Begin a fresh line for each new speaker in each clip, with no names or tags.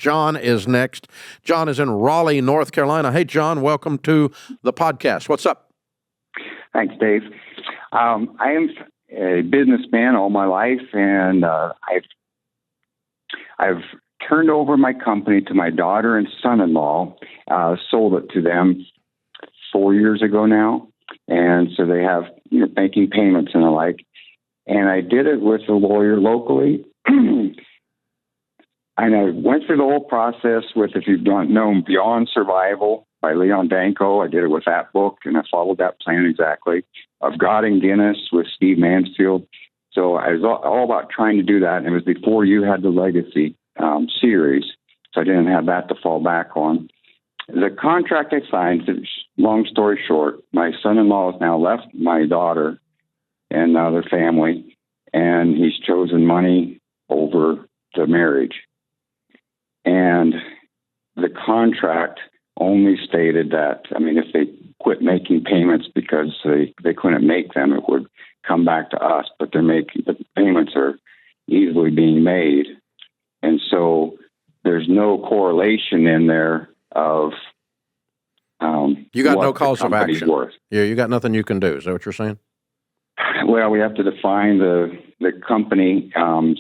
John is next. John is in Raleigh, North Carolina. Hey, John, welcome to the podcast. What's up?
Thanks, Dave. I am a businessman all my life, and I've turned over my company to my daughter and son-in-law, sold it to them 4 years ago now. And so they have, making payments and the like. And I did it with a lawyer locally. And I went through the whole process with, if you've known Beyond Survival by Leon Danko. I did it with that book, and I followed that plan exactly. Of God and Guinness with Steve Mansfield. So I was all about trying to do that. And it was before you had the Legacy series. So I didn't have that to fall back on. The contract I signed, long story short, my son-in-law has now left my daughter and their family, and he's chosen money over the marriage. And the contract only stated that, if they quit making payments because they couldn't make them, it would come back to us, but the payments are easily being made. And so there's no correlation in there of
you got no cause of action.
Worth.
Yeah, you got nothing you can do. Is that what you're saying?
Well, we have to define the company's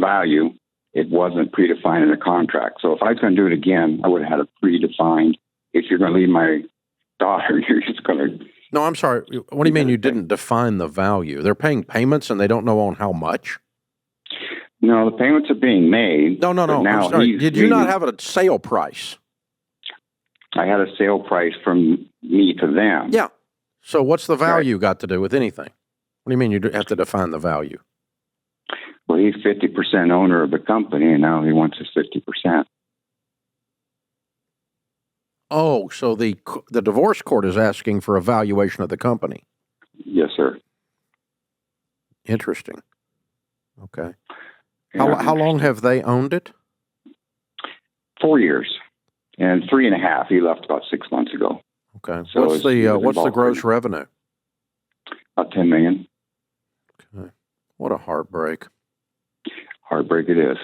value. It wasn't predefined in the contract. So if I was going to do it again, I would have had it predefined. If you're going to leave my daughter, you're just going to...
No, I'm sorry. What do you mean you didn't define the value? They're paying payments and they don't know on how much?
No, the payments are being made.
No. I'm sorry. Did you not have a sale price?
I had a sale price from me to them.
Yeah. So what's the value got to do with anything? What do you mean you have to define the value?
Well, he's 50% owner of the company, and now he wants his 50%.
Oh, so the divorce court is asking for a valuation of the company.
Yes, sir.
Interesting. Okay.
Yeah.
How long have they owned it?
4 years. And 3.5. He left about 6 months ago.
Okay.
So
what's the gross revenue?
About $10 million.
Okay. What a heartbreak.
Heartbreak it is.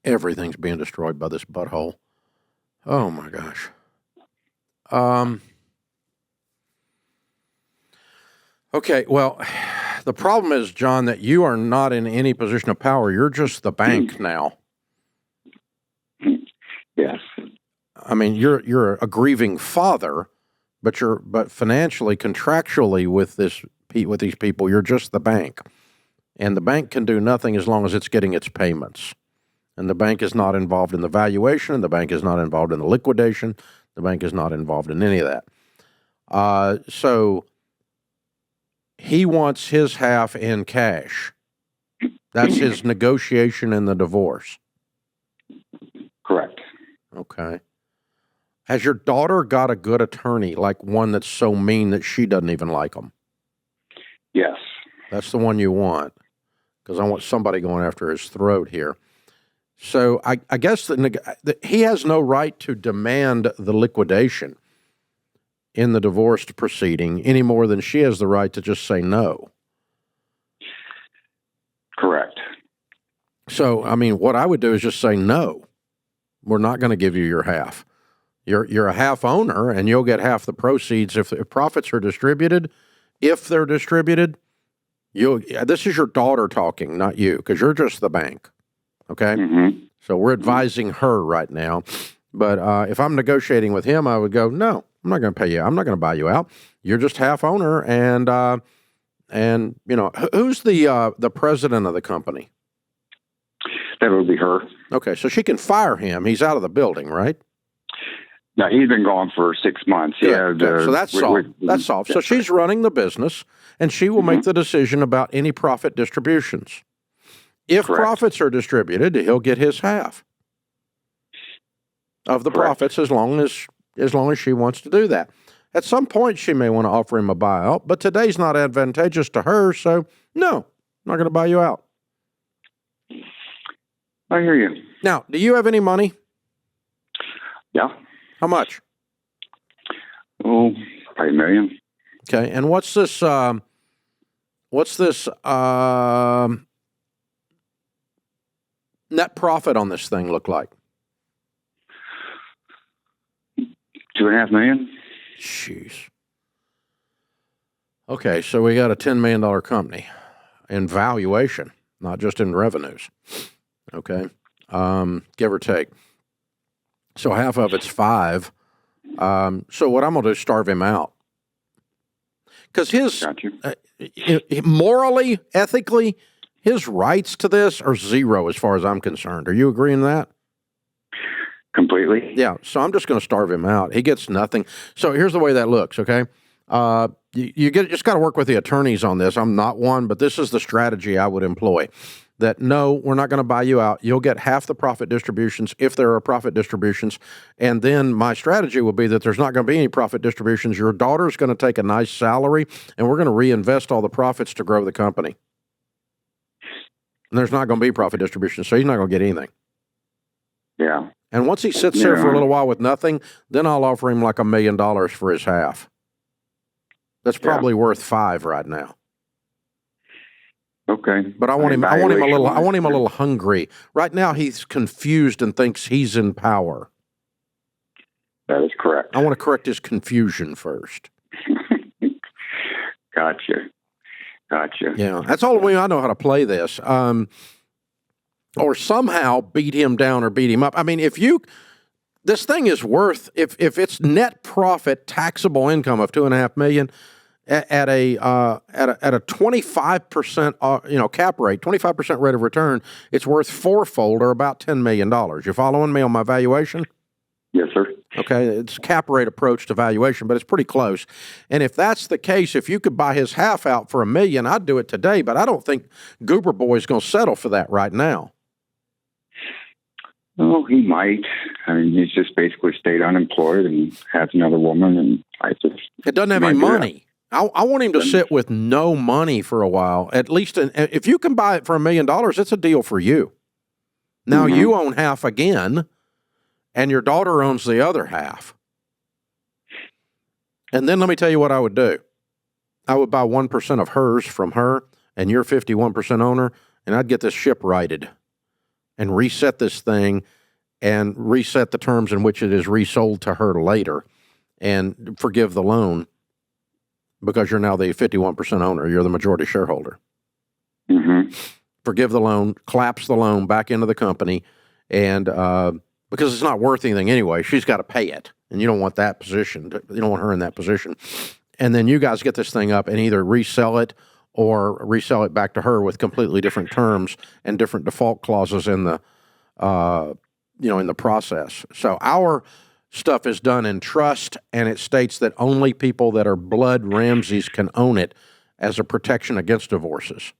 Everything's being destroyed by this butthole. Oh my gosh. Okay. Well, the problem is, John, that you are not in any position of power. You're just the bank now.
Yes.
You're a grieving father, but financially, contractually with these people, you're just the bank. And the bank can do nothing as long as it's getting its payments. And the bank is not involved in the valuation, the bank is not involved in the liquidation, the bank is not involved in any of that. So he wants his half in cash. That's his negotiation in the divorce.
Correct.
Okay. Has your daughter got a good attorney, like one that's so mean that she doesn't even like him?
Yes.
That's the one you want, because I want somebody going after his throat here. So I guess he has no right to demand the liquidation in the divorce proceeding any more than she has the right to just say no.
Correct.
So, what I would do is just say no. We're not going to give you your half. You're a half owner, and you'll get half the proceeds if profits are distributed. If they're distributed, this is your daughter talking, not you, because you're just the bank. Okay?
Mm-hmm.
So we're advising her right now. But if I'm negotiating with him, I would go, no, I'm not going to pay you. I'm not going to buy you out. You're just half owner, and who's the president of the company?
That would be her.
Okay, so she can fire him. He's out of the building, right?
No, he's been gone for 6 months.
Yeah, so that's solved. That's solved. So she's running the business, and she will make the decision about any profit distributions. If profits are distributed, he'll get his half of the profits as long as she wants to do that. At some point, she may want to offer him a buyout, but today's not advantageous to her, so no, I'm not going to buy you out.
I hear you.
Now, do you have any money?
Yeah.
How much?
Oh, $5 million.
Okay, and what's this net profit on this thing look like?
2.5 million.
Jeez. Okay, so we got a $10 million company in valuation, not just in revenues. Okay, give or take. So half of it's 5. So what I'm going to do is starve him out. Because his, morally, ethically, his rights to this are zero as far as I'm concerned. Are you agreeing with that?
Completely.
Yeah, so I'm just going to starve him out. He gets nothing. So here's the way that looks, okay? Just got to work with the attorneys on this. I'm not one, but this is the strategy I would employ. That no, we're not going to buy you out. You'll get half the profit distributions if there are profit distributions. And then my strategy will be that there's not going to be any profit distributions. Your daughter's going to take a nice salary, and we're going to reinvest all the profits to grow the company. And there's not going to be profit distributions, so he's not going to get anything.
Yeah.
And once he sits there for a little while with nothing, then I'll offer him like $1 million for his half. That's probably worth 5 right now.
Okay.
But I want him a little hungry. Right now he's confused and thinks he's in power.
That is correct.
I want to correct his confusion first.
Gotcha.
Yeah, that's all the way I know how to play this. Or somehow beat him down or beat him up. I mean, this thing is worth, if it's net profit taxable income of $2.5 million at a 25% cap rate, 25% rate of return, it's worth 4-fold or about $10 million. You following me on my valuation?
Yes, sir.
Okay, it's a cap rate approach to valuation, but it's pretty close. And if that's the case, if you could buy his half out for $1 million, I'd do it today. But I don't think Goober Boy's going to settle for that right now.
Oh, he might. I mean, he's just basically stayed unemployed and has another woman, and
it doesn't have any money. I want him to sit with no money for a while. At least, if you can buy it for $1 million, it's a deal for you. Now you own half again, and your daughter owns the other half. And then let me tell you what I would do. I would buy 1% of hers from her, and you're 51% owner, and I'd get this ship righted and reset this thing and reset the terms in which it is resold to her later and forgive the loan because you're now the 51% owner. You're the majority shareholder.
Mm-hmm.
Forgive the loan, collapse the loan back into the company, and because it's not worth anything anyway, she's got to pay it, and you don't want that position. You don't want her in that position. And then you guys get this thing up and either resell it or resell it back to her with completely different terms and different default clauses in the, in the process. So our stuff is done in trust, and it states that only people that are blood Ramseys can own it as a protection against divorces.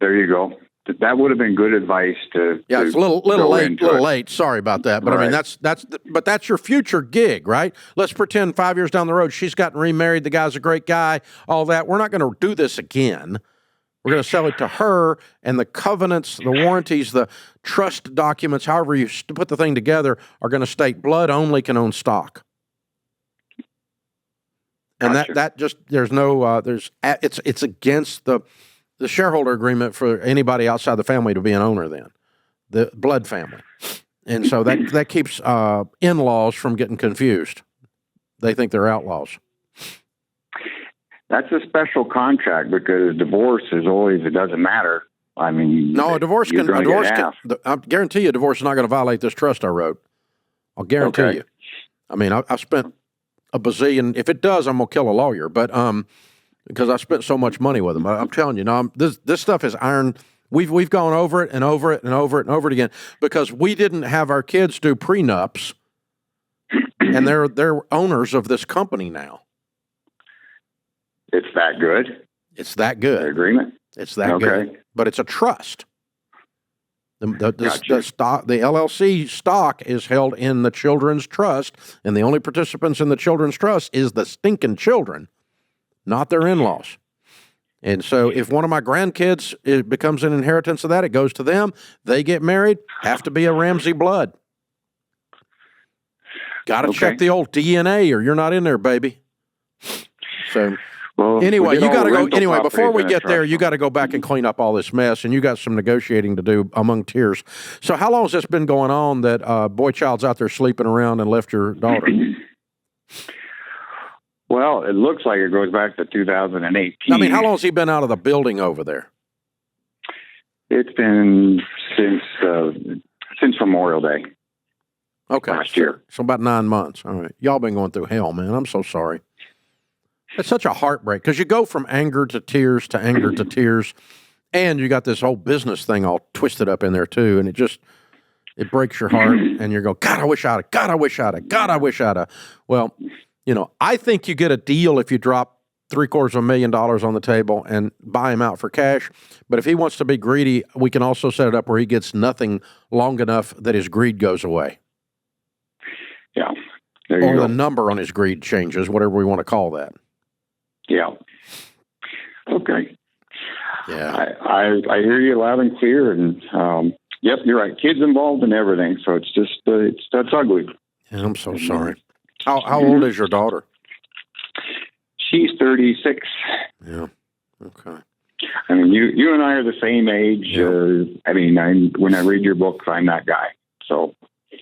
There you go. That would have been good advice to. Yeah,
it's a little late. Sorry about that, but right. I mean that's your future gig, right? Let's pretend 5 years down the road she's gotten remarried. The guy's a great guy. All that. We're not going to do this again. We're going to sell it to her, and the covenants, the warranties, the trust documents, however you put the thing together, are going to state blood only can own stock. And gotcha. that just there's no it's against the shareholder agreement for anybody outside the family to be an owner then, the blood family. And so that keeps in-laws from getting confused. They think they're outlaws.
That's a special contract because divorce is always, it doesn't matter. I mean,
no, I guarantee you a divorce is not going to violate this trust I wrote. I'll guarantee you. I mean, I spent a bazillion. If it does, I'm going to kill a lawyer, but because I spent so much money with them. I'm telling you, this stuff is iron. We've gone over it and over it and over it and over it again because we didn't have our kids do prenups, and they're owners of this company now.
It's that good?
It's that good.
The agreement?
It's that good. But it's a trust. The stock, the LLC stock is held in the children's trust, and the only participants in the children's trust is the stinking children, not their in-laws. And so if one of my grandkids becomes an inheritance of that, it goes to them. They get married, have to be a Ramsey blood. Got to check the old DNA or you're not in there, baby. So
Well,
Anyway,
we did
you
all
got to
the
go.
rental
Anyway, before
properties
we
in a
get there,
trust.
you got to go back and clean up all this mess, and you got some negotiating to do among tiers. So, how long has this been going on that boy child's out there sleeping around and left your daughter?
Well, it looks like it goes back to 2018.
I mean, how long has he been out of the building over there?
It's been since Memorial Day.
Okay,
last year.
So about 9 months. All right, y'all been going through hell, man. I'm so sorry. It's such a heartbreak because you go from anger to tears to anger to tears, and you got this whole business thing all twisted up in there too, and it breaks your heart, and you go, God, I wish I'd have. God, I wish I'd have. God, I wish I'd have. Well, I think you get a deal if you drop $750,000 on the table and buy him out for cash. But if he wants to be greedy, we can also set it up where he gets nothing long enough that his greed goes away.
Yeah. There you
or
go.
the number on his greed changes, whatever we want to call that.
Yeah. Okay.
Yeah.
I hear you loud and clear, and yep, you're right. Kids involved in everything, so it's just that's ugly.
Yeah, I'm so sorry. How old is your daughter?
She's 36.
Yeah. Okay.
I mean, you and I are the same age.
Yeah.
I mean, when I read your books, I'm that guy. So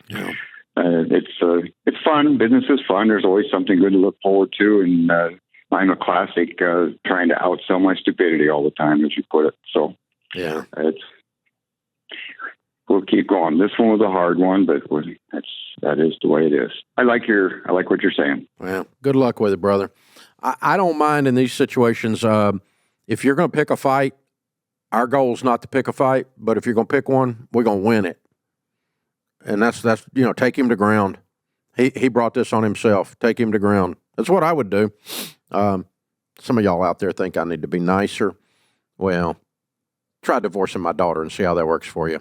Yeah.
it's fun. Business is fun. There's always something good to look forward to, and I'm a classic trying to outsell my stupidity all the time, as you put it. So
Yeah.
we'll keep going. This one was a hard one, but that is the way it is. I like what you're saying.
Well, good luck with it, brother. I don't mind in these situations. If you're going to pick a fight, our goal is not to pick a fight, but if you're going to pick one, we're going to win it. And that's take him to ground. He brought this on himself. Take him to ground. That's what I would do. Some of y'all out there think I need to be nicer. Well, try divorcing my daughter and see how that works for you.